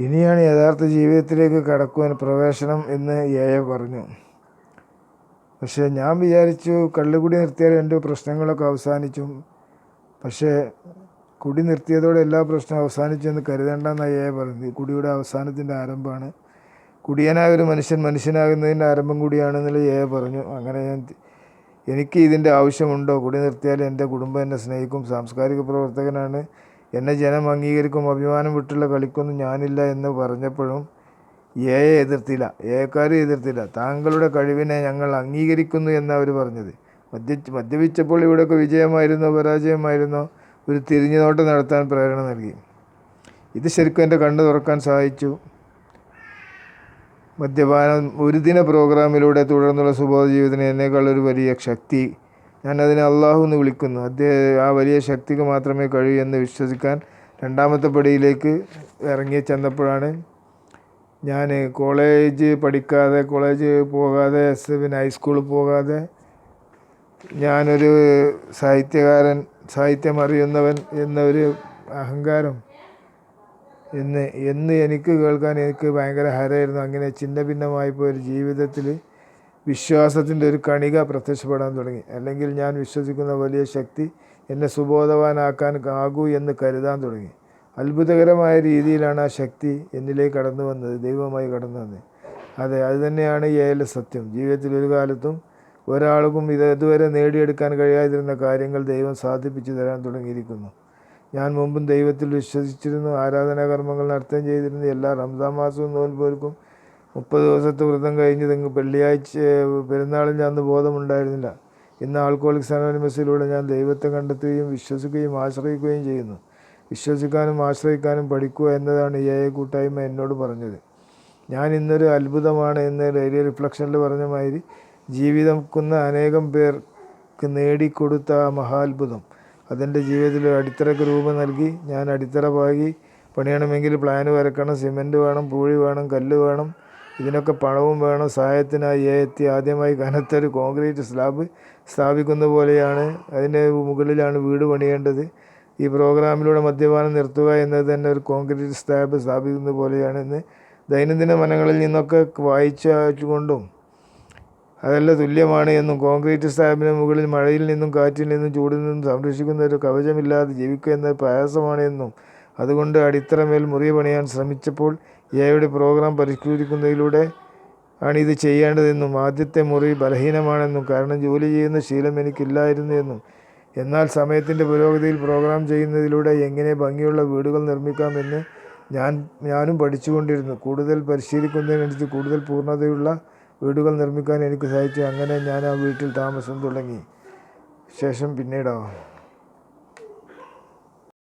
ഇനിയാണ് യഥാർത്ഥ ജീവിതത്തിലേക്ക് കടക്കുവാൻ പ്രവേശനം എന്ന് പറഞ്ഞു. പക്ഷേ ഞാൻ വിചാരിച്ചു കള്ളുകുടി നിർത്തിയാൽ എൻ്റെ പ്രശ്നങ്ങളൊക്കെ അവസാനിച്ചു. പക്ഷേ കുടി നിർത്തിയതോടെ എല്ലാ പ്രശ്നവും അവസാനിച്ചെന്ന് കരുതണ്ടെന്നാണ് പറയുന്നത്. കുടിയുടെ അവസാനത്തിൻ്റെ ആരംഭമാണ്. കുടിയനായ ഒരു മനുഷ്യൻ മനുഷ്യനാകുന്നതിൻ്റെ ആരംഭം കൂടിയാണെന്നുള്ള പറഞ്ഞു. അങ്ങനെ എനിക്ക് ഇതിൻ്റെ ആവശ്യമുണ്ടോ? കുടി നിർത്തിയാൽ എൻ്റെ കുടുംബം എന്നെ സ്നേഹിക്കും, സാംസ്കാരിക പ്രവർത്തകനാണ്, എന്നെ ജനം അംഗീകരിക്കും, അഭിമാനം വിട്ടുള്ള കളിക്കൊന്നും ഞാനില്ല എന്ന് പറഞ്ഞപ്പോഴും എതിർത്തില്ല. എതിർത്തില്ല. താങ്കളുടെ കഴിവിനെ ഞങ്ങൾ അംഗീകരിക്കുന്നു എന്നാണ് അവർ പറഞ്ഞത്. മദ്യപിച്ചപ്പോൾ ഇവിടെയൊക്കെ വിജയമായിരുന്നോ പരാജയമായിരുന്നോ ഒരു തിരിഞ്ഞുനോട്ടം നടത്താൻ പ്രേരണ നൽകി. ഇത് ശരിക്കും എൻ്റെ കണ്ണ് തുറക്കാൻ സഹായിച്ചു. മദ്യപാനം ഒരു ദിന പ്രോഗ്രാമിലൂടെ തുടർന്നുള്ള സുബോധ ജീവിതത്തിന് എന്നേക്കാളൊരു വലിയ ശക്തി, ഞാനതിനെ അള്ളാഹു എന്ന് വിളിക്കുന്നു. ആ വലിയ ശക്തിക്ക് മാത്രമേ കഴിയൂ എന്ന് വിശ്വസിക്കാൻ രണ്ടാമത്തെ പടിയിലേക്ക് ഇറങ്ങി ചെന്നപ്പോഴാണ് ഞാൻ കോളേജ് പോകാതെ പിന്നെ ഹൈസ്കൂളിൽ പോകാതെ ഞാനൊരു സാഹിത്യം അറിയുന്നവൻ എന്നൊരു അഹങ്കാരം എന്ന് എനിക്ക് കേൾക്കാൻ എനിക്ക് ഭയങ്കര ഹരമായിരുന്നു. അങ്ങനെ ചിന്ന ഭിന്നമായിപ്പോയ ഒരു ജീവിതത്തിൽ വിശ്വാസത്തിൻ്റെ ഒരു കണിക പ്രത്യക്ഷപ്പെടാൻ തുടങ്ങി. അല്ലെങ്കിൽ ഞാൻ വിശ്വസിക്കുന്ന വലിയ ശക്തി എന്നെ സുബോധവാനാക്കാൻ ആകൂ എന്ന് കരുതാൻ തുടങ്ങി. അത്ഭുതകരമായ രീതിയിലാണ് ആ ശക്തി എന്നിലേക്ക് കടന്നു വന്നത്, ദൈവമായി കടന്നു വന്നത്. അതെ, അത് തന്നെയാണ് സത്യം. ജീവിതത്തിൽ ഒരു കാലത്തും ഒരാൾക്കും ഇതുവരെ നേടിയെടുക്കാൻ കഴിയാതിരുന്ന കാര്യങ്ങൾ ദൈവം സാധിപ്പിച്ചു തരാൻ തുടങ്ങിയിരിക്കുന്നു. ഞാൻ മുമ്പും ദൈവത്തിൽ വിശ്വസിച്ചിരുന്നു, ആരാധനാകർമ്മങ്ങൾ നടത്തുകയും ചെയ്തിരുന്നു. എല്ലാ റംസാൻ മാസവും നോൻപോർക്കും 30 ദിവസത്തെ വ്രതം കഴിഞ്ഞ് വെള്ളിയാഴ്ച പെരുന്നാളിൻ്റെ അന്ന് ബോധമുണ്ടായിരുന്നില്ല. ഇന്ന് ആൽക്കോളിക്സ് അനോണിമസിലൂടെ ഞാൻ ദൈവത്തെ കണ്ടെത്തുകയും വിശ്വസിക്കുകയും ആശ്രയിക്കുകയും ചെയ്യുന്നു. വിശ്വസിക്കാനും ആശ്രയിക്കാനും പഠിക്കുക എന്നതാണ് കൂട്ടായ്മ എന്നോട് പറഞ്ഞത്. ഞാൻ ഇന്നൊരു അത്ഭുതമാണ് എന്ന് റേഡിയോ റിഫ്ലക്ഷനിൽ പറഞ്ഞ മാതിരി ജീവിതക്കുന്ന അനേകം പേർക്ക് നേടിക്കൊടുത്ത ആ മഹാത്ഭുതം അതെൻ്റെ ജീവിതത്തിൽ ഒരു അടിത്തറയ്ക്ക് രൂപം നൽകി. ഞാൻ അടിത്തറ പാകി പണിയണമെങ്കിൽ പ്ലാൻ വരക്കണം, സിമൻറ്റ് വേണം, പൂഴി വേണം, കല്ല് വേണം, ഇതിനൊക്കെ പണവും വേണം. സഹായത്തിനായി എത്തി ആദ്യമായി കനത്തൊരു കോൺക്രീറ്റ് സ്ലാബ് സ്ഥാപിക്കുന്ന പോലെയാണ്, അതിൻ്റെ മുകളിലാണ് വീട് പണിയേണ്ടത്. ഈ പ്രോഗ്രാമിലൂടെ മദ്യപാനം നിർത്തുക എന്നത് തന്നെ ഒരു കോൺക്രീറ്റ് സ്ലാബ് സ്ഥാപിക്കുന്ന പോലെയാണെന്ന് ദൈനംദിന മനങ്ങളിൽ നിന്നൊക്കെ വായിച്ചുകൊണ്ടും അതെല്ലാം തുല്യമാണ് എന്നും, കോൺക്രീറ്റ് സ്ലാബിന് മുകളിൽ മഴയിൽ നിന്നും കാറ്റിൽ നിന്നും ചൂടിൽ നിന്നും സംരക്ഷിക്കുന്ന ഒരു കവചമില്ലാതെ ജീവിക്കുക എന്നത് പ്രയാസമാണ് എന്നും, അതുകൊണ്ട് അടിത്തറമേൽ മുറി പണിയാൻ ശ്രമിച്ചപ്പോൾ പ്രോഗ്രാം പരിഷ്കരിക്കുന്നതിലൂടെ ആണ് ഇത് ചെയ്യേണ്ടതെന്നും, ആദ്യത്തെ മുറി ബലഹീനമാണെന്നും, കാരണം ജോലി ചെയ്യുന്ന ശീലം എനിക്കില്ലായിരുന്നു എന്നും, എന്നാൽ സമയത്തിൻ്റെ പുരോഗതിയിൽ പ്രോഗ്രാം ചെയ്യുന്നതിലൂടെ എങ്ങനെ ഭംഗിയുള്ള വീടുകൾ നിർമ്മിക്കാമെന്ന് ഞാനും പഠിച്ചുകൊണ്ടിരുന്നു. കൂടുതൽ പരിശീലിക്കുന്നതിനനുസരിച്ച് കൂടുതൽ പൂർണ്ണതയുള്ള വീടുകൾ നിർമ്മിക്കാൻ എനിക്ക് സാധിച്ചു. അങ്ങനെ ഞാൻ ആ വീട്ടിൽ താമസം തുടങ്ങി. ശേഷം പിന്നീടോ